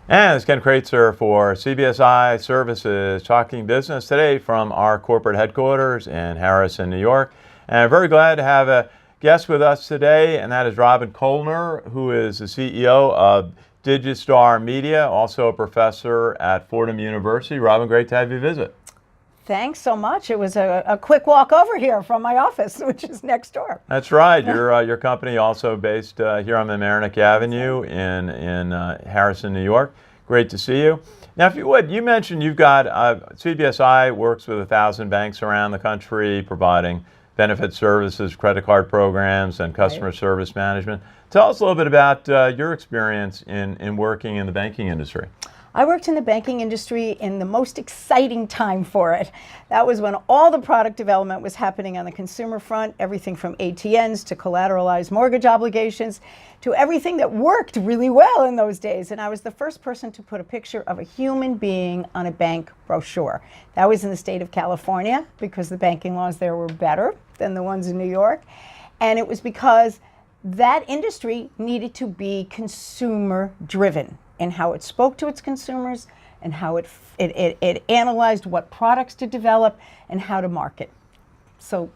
And it's Ken Kraetzer for CBSI Services, talking business today from our corporate headquarters in Harrison, New York. And I'm very glad to have a guest with us today, and that is Colner, who is the CEO of DigiStarMedia, also a professor at Fordham University. Robin, great to have you visit. Thanks so much. It was a quick walk over here from my office, which is next door. That's right. Your company also based here on Mamaroneck Avenue in Harrison, New York. Great to see you. Now, if you would, you mentioned you've got CBSI works with 1,000 banks around the country, providing benefit services, credit card programs, and customer service management. Tell us a little bit about your experience in working in the banking industry. I worked in the banking industry in the most exciting time for it. That was when all the product development was happening on the consumer front, everything from ATNs to collateralized mortgage obligations to everything that worked really well in those days. And I was the first person to put a picture of a human being on a bank brochure. That was in the state of California because the banking laws there were better than the ones in New York. And it was because that industry needed to be consumer driven in how it spoke to its consumers and how it analyzed what products to develop and how to market. So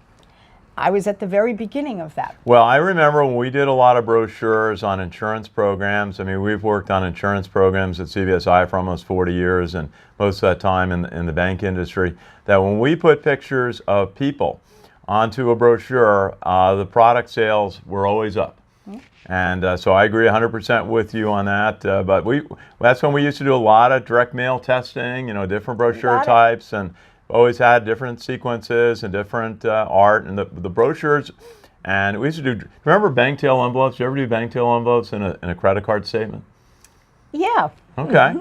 I was at the very beginning of that. Well, I remember when we did a lot of brochures on insurance programs. I mean, we've worked on insurance programs at CBSI for almost 40 years, and most of that time in the bank industry, that when we put pictures of people onto a brochure, the product sales were always up. And so I agree 100% with you on that. But that's when we used to do a lot of direct mail testing, different brochure types, and always had different sequences and different art and the brochures. And we used to do, remember bank tail envelopes? Did you ever do bank tail envelopes in a credit card statement? Yeah. Okay.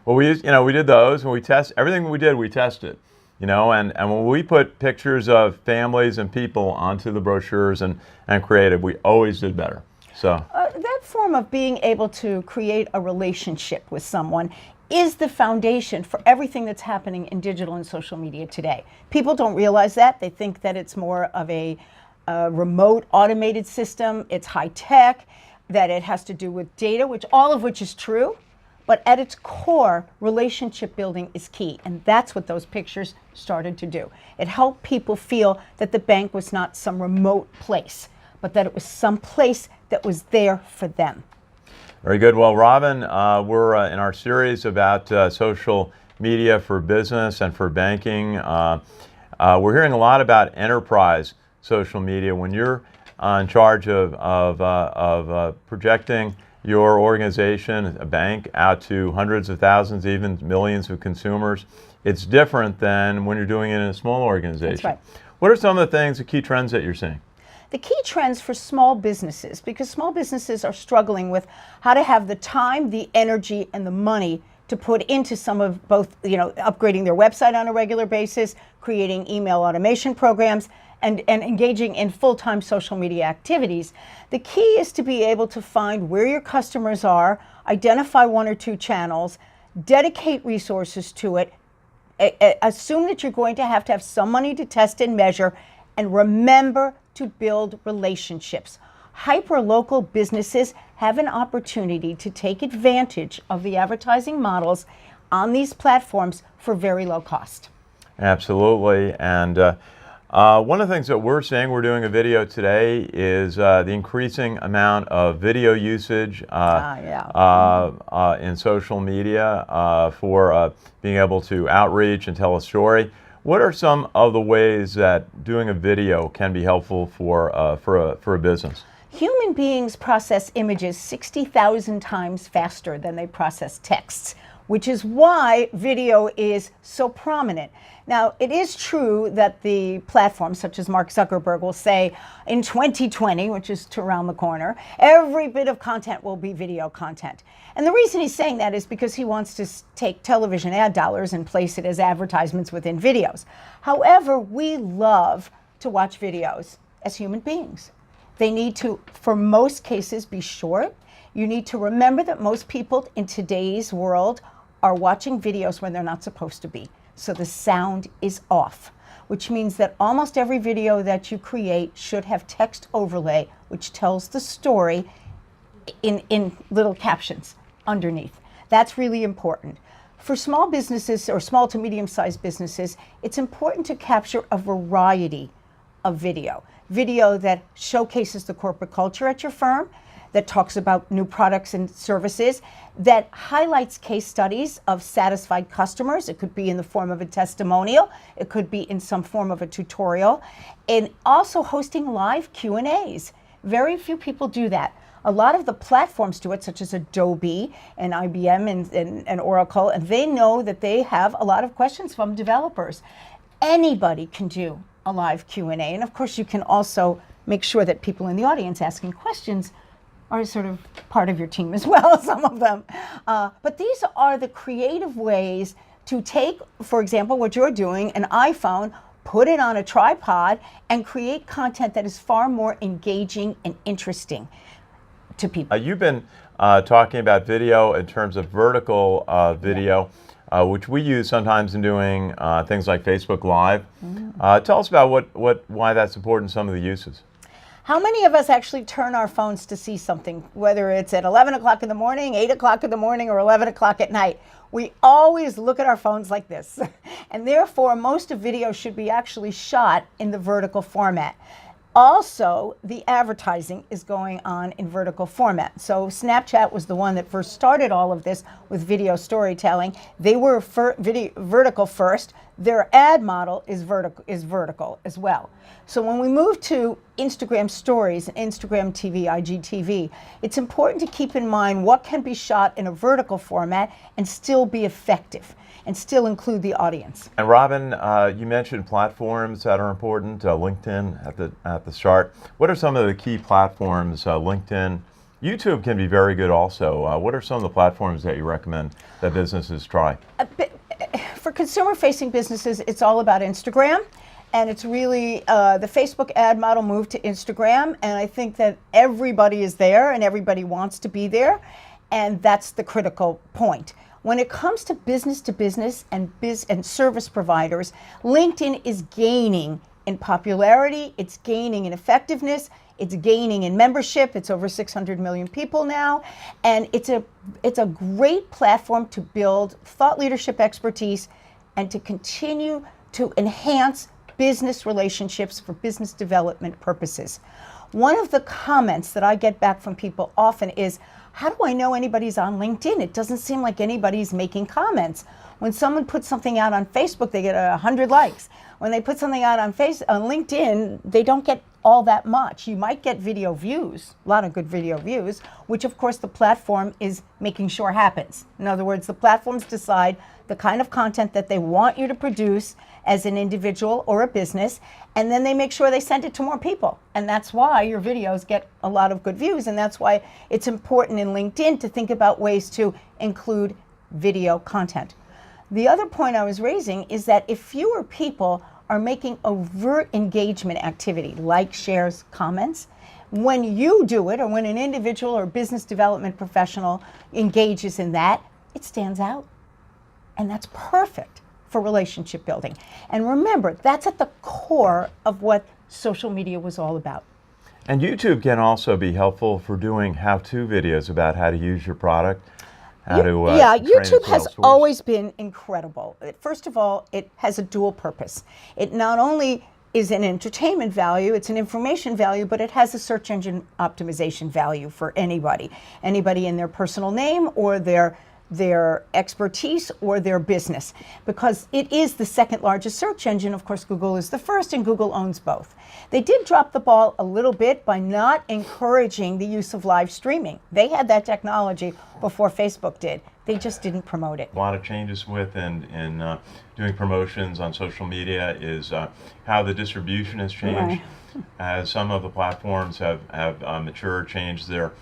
Well, we did those, and everything we did, we tested. And when we put pictures of families and people onto the brochures and creative, we always did better. So that form of being able to create a relationship with someone is the foundation for everything that's happening in digital and social media today. People don't realize that. They think that it's more of a remote automated system. It's high tech, that it has to do with data, all of which is true. But at its core, relationship building is key. And that's what those pictures started to do. It helped people feel that the bank was not some remote place, but that it was some place that was there for them. Very good. Well, Robin, we're in our series about social media for business and for banking. We're hearing a lot about enterprise social media. When you're in charge of projecting your organization, a bank, out to hundreds of thousands, even millions of consumers, it's different than when you're doing it in a small organization. That's right. What are some of the things, the key trends that you're seeing? The key trends for small businesses, because small businesses are struggling with how to have the time, the energy, and the money to put into some of both, upgrading their website on a regular basis, creating email automation programs, and engaging in full-time social media activities. The key is to be able to find where your customers are, identify one or two channels, dedicate resources to it, assume that you're going to have some money to test and measure, and remember to build relationships. Hyper-local businesses have an opportunity to take advantage of the advertising models on these platforms for very low cost. Absolutely. And one of the things that we're seeing, we're doing a video today, is the increasing amount of video usage in social media for being able to outreach and tell a story. What are some of the ways that doing a video can be helpful for a business? Human beings process images 60,000 times faster than they process texts, which is why video is so prominent. Now, it is true that the platforms such as Mark Zuckerberg will say in 2020, which is around the corner, every bit of content will be video content. And the reason he's saying that is because he wants to take television ad dollars and place it as advertisements within videos. However, we love to watch videos as human beings. They need to, for most cases, be short. You need to remember that most people in today's world are watching videos when they're not supposed to be. So the sound is off, which means that almost every video that you create should have text overlay, which tells the story in little captions underneath. That's really important. For small businesses or small to medium-sized businesses, it's important to capture a variety of video. Video that showcases the corporate culture at your firm, that talks about new products and services, that highlights case studies of satisfied customers. It could be in the form of a testimonial. It could be in some form of a tutorial. And also hosting live Q&As. Very few people do that. A lot of the platforms do it, such as Adobe and IBM and Oracle, and they know that they have a lot of questions from developers. Anybody can do a live Q&A. And of course, you can also make sure that people in the audience asking questions are sort of part of your team as well, some of them. But these are the creative ways to take, for example, what you're doing, an iPhone, put it on a tripod, and create content that is far more engaging and interesting to people. You've been talking about video in terms of vertical video, which we use sometimes in doing things like Facebook Live. Tell us about why that's important, some of the uses. How many of us actually turn our phones to see something, whether it's at 11 o'clock in the morning, 8 o'clock in the morning, or 11 o'clock at night? We always look at our phones like this. And therefore, most of video should be actually shot in the vertical format. Also, the advertising is going on in vertical format. So Snapchat was the one that first started all of this with video storytelling. They were vertical first. Their ad model is vertical as well. So when we move to Instagram stories and Instagram TV, IGTV, it's important to keep in mind what can be shot in a vertical format and still be effective and still include the audience. And Robin, you mentioned platforms that are important, LinkedIn at the start. What are some of the key platforms? LinkedIn, YouTube can be very good also. What are some of the platforms that you recommend that businesses try? For consumer-facing businesses, it's all about Instagram. And it's really the Facebook ad model moved to Instagram. And I think that everybody is there and everybody wants to be there. And that's the critical point. When it comes to business and service providers, LinkedIn is gaining in popularity, it's gaining in effectiveness, it's gaining in membership. It's over 600 million people now. And it's a great platform to build thought leadership expertise and to continue to enhance business relationships for business development purposes. One of the comments that I get back from people often is, how do I know anybody's on LinkedIn? It doesn't seem like anybody's making comments. When someone puts something out on Facebook, they get 100 likes. When they put something out on LinkedIn, they don't get all that much. You might get video views, a lot of good video views, which of course the platform is making sure happens. In other words, the platforms decide the kind of content that they want you to produce as an individual or a business, and then they make sure they send it to more people. And that's why your videos get a lot of good views, and that's why it's important in LinkedIn to think about ways to include video content. The other point I was raising is that if fewer people are making overt engagement activity, like shares, comments, when you do it, or when an individual or business development professional engages in that, it stands out. And that's perfect for relationship building. And remember, that's at the core of what social media was all about. And YouTube can also be helpful for doing how-to videos about how to use your product. YouTube has always been incredible. First of all, it has a dual purpose. It not only is an entertainment value, it's an information value, but it has a search engine optimization value for anybody in their personal name or their expertise or their business, because it is the second largest search engine. Of course, Google is the first, and Google owns both. They did drop the ball a little bit by not encouraging the use of live streaming. They had that technology before Facebook did. They just didn't promote it. A lot of changes in doing promotions on social media is how the distribution has changed. Right. As some of the platforms have matured, changed their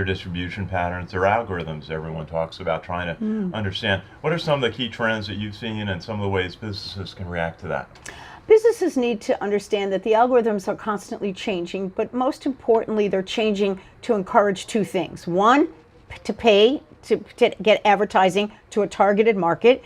distribution patterns, their algorithms. Everyone talks about trying to understand. What are some of the key trends that you've seen and some of the ways businesses can react to that? Businesses need to understand that the algorithms are constantly changing, but most importantly, they're changing to encourage two things. One, to pay to get advertising to a targeted market,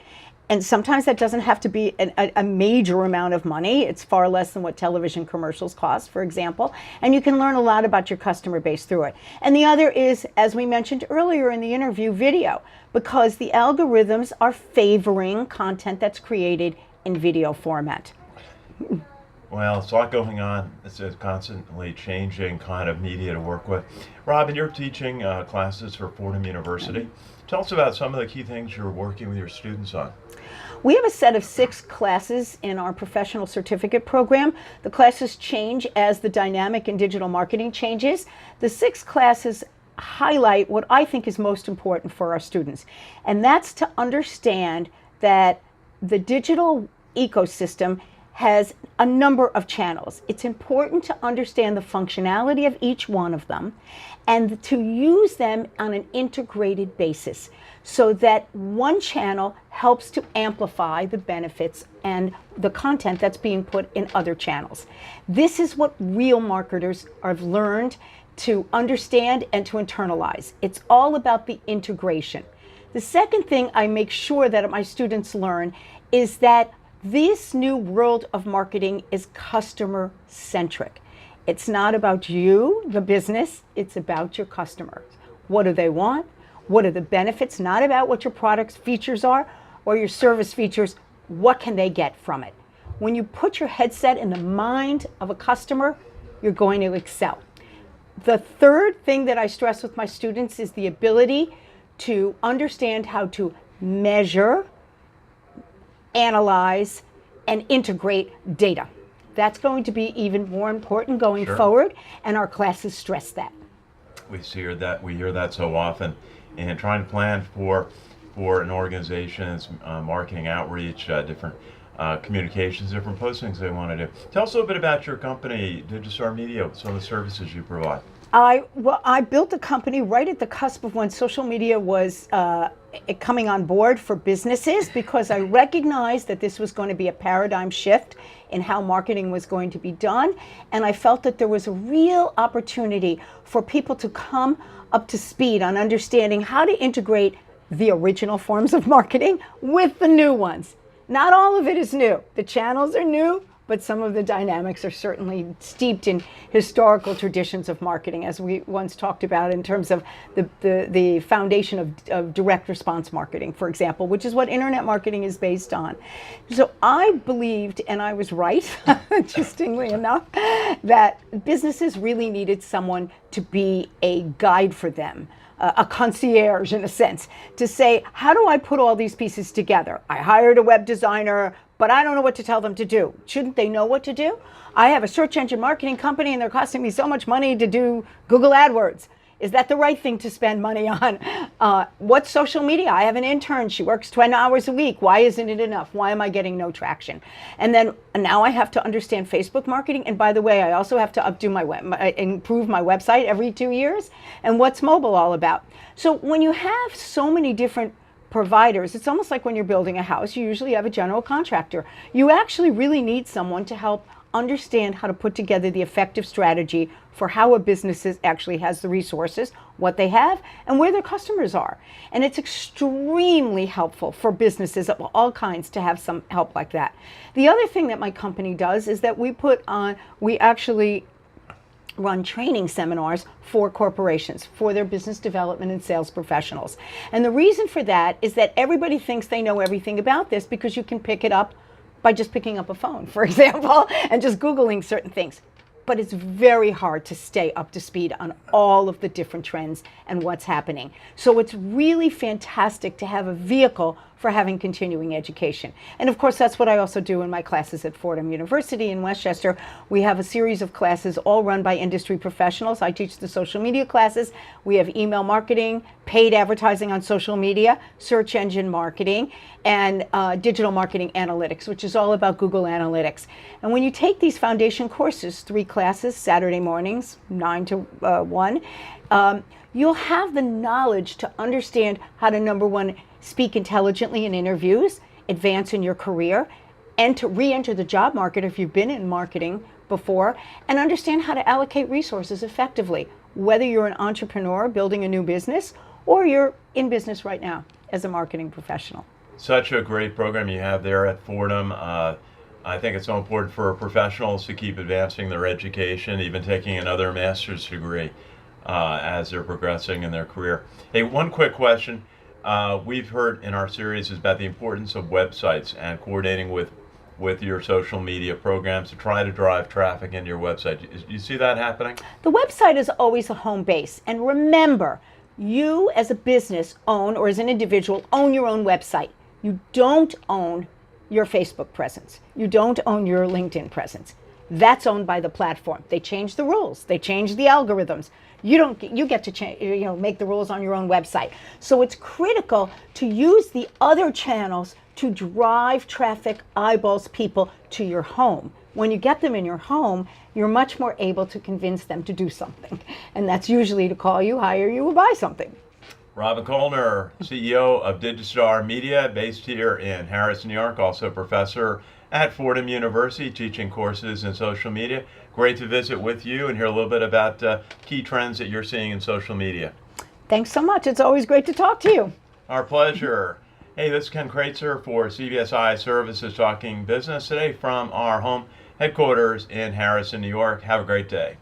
And sometimes that doesn't have to be a major amount of money. It's far less than what television commercials cost, for example. And you can learn a lot about your customer base through it. And the other is, as we mentioned earlier in the interview, video, because the algorithms are favoring content that's created in video format. Well, it's a lot going on. It's a constantly changing kind of media to work with. Robin, you're teaching classes for Fordham University. Tell us about some of the key things you're working with your students on. We have a set of 6 classes in our professional certificate program. The classes change as the dynamic in digital marketing changes. The 6 classes highlight what I think is most important for our students, and that's to understand that the digital ecosystem has a number of channels. It's important to understand the functionality of each one of them and to use them on an integrated basis so that one channel helps to amplify the benefits and the content that's being put in other channels. This is what real marketers have learned to understand and to internalize. It's all about the integration. The second thing I make sure that my students learn is that this new world of marketing is customer centric. It's not about you, the business, it's about your customers. What do they want? What are the benefits? Not about what your product's features are or your service features. What can they get from it? When you put your headset in the mind of a customer, you're going to excel. The third thing that I stress with my students is the ability to understand how to measure, analyze, and integrate data. That's going to be even more important going forward, and our classes stress that. We hear that so often, and trying to plan for an organization's marketing outreach, different communications, different postings they want to do. Tell us a little bit about your company, DigiStarMedia, some of the services you provide. I built a company right at the cusp of when social media was coming on board for businesses, because I recognized that this was going to be a paradigm shift in how marketing was going to be done. And I felt that there was a real opportunity for people to come up to speed on understanding how to integrate the original forms of marketing with the new ones. Not all of it is new. The channels are new, but some of the dynamics are certainly steeped in historical traditions of marketing, as we once talked about in terms of the foundation of direct response marketing, for example, which is what internet marketing is based on. So I believed, and I was right, interestingly enough, that businesses really needed someone to be a guide for them. A concierge, in a sense, to say, how do I put all these pieces together? I hired a web designer, but I don't know what to tell them to do. Shouldn't they know what to do? I have a search engine marketing company and they're costing me so much money to do Google AdWords. Is that the right thing to spend money on? What's social media? I have an intern. She works 20 hours a week. Why isn't it enough? Why am I getting no traction? And then now I have to understand Facebook marketing. And by the way, I also have to improve my website every 2 years. And what's mobile all about? So when you have so many different providers, it's almost like when you're building a house, you usually have a general contractor. You actually really need someone to help understand how to put together the effective strategy for how a business actually has the resources, what they have, and where their customers are. And it's extremely helpful for businesses of all kinds to have some help like that. The other thing that my company does is that we actually run training seminars for corporations, for their business development and sales professionals. And the reason for that is that everybody thinks they know everything about this because you can pick it up by just picking up a phone, for example, and just Googling certain things. But it's very hard to stay up to speed on all of the different trends and what's happening. So it's really fantastic to have a vehicle for having continuing education. And of course, that's what I also do in my classes at Fordham University in Westchester. We have a series of classes all run by industry professionals. I teach the social media classes. We have email marketing, paid advertising on social media, search engine marketing, and digital marketing analytics, which is all about Google Analytics. And when you take these foundation courses, 3 classes, Saturday mornings, 9 to 1, you'll have the knowledge to understand how to, number one, speak intelligently in interviews, advance in your career, and to re-enter the job market if you've been in marketing before, and understand how to allocate resources effectively, whether you're an entrepreneur building a new business or you're in business right now as a marketing professional. Such a great program you have there at Fordham. I think it's so important for professionals to keep advancing their education, even taking another master's degree as they're progressing in their career. Hey, one quick question. We've heard in our series is about the importance of websites and coordinating with your social media programs to try to drive traffic into your website. Do you see that happening? The website is always a home base. And remember, you as a business own, or as an individual, own your own website. You don't own your Facebook presence. You don't own your LinkedIn presence. That's owned by the platform. They change the rules. They change the algorithms. You get to change, make the rules on your own website. So it's critical to use the other channels to drive traffic, eyeballs, people to your home. When you get them in your home, you're much more able to convince them to do something. And that's usually to call you, hire you, or buy something. Robin Colner, CEO of DigiStarMedia, based here in Harris, New York, also a professor at Fordham University, teaching courses in social media. Great to visit with you and hear a little bit about key trends that you're seeing in social media. Thanks so much. It's always great to talk to you. Our pleasure. Hey, this is Ken Kraetzer for CBSIServices talking business today from our home headquarters in Harrison, New York. Have a great day.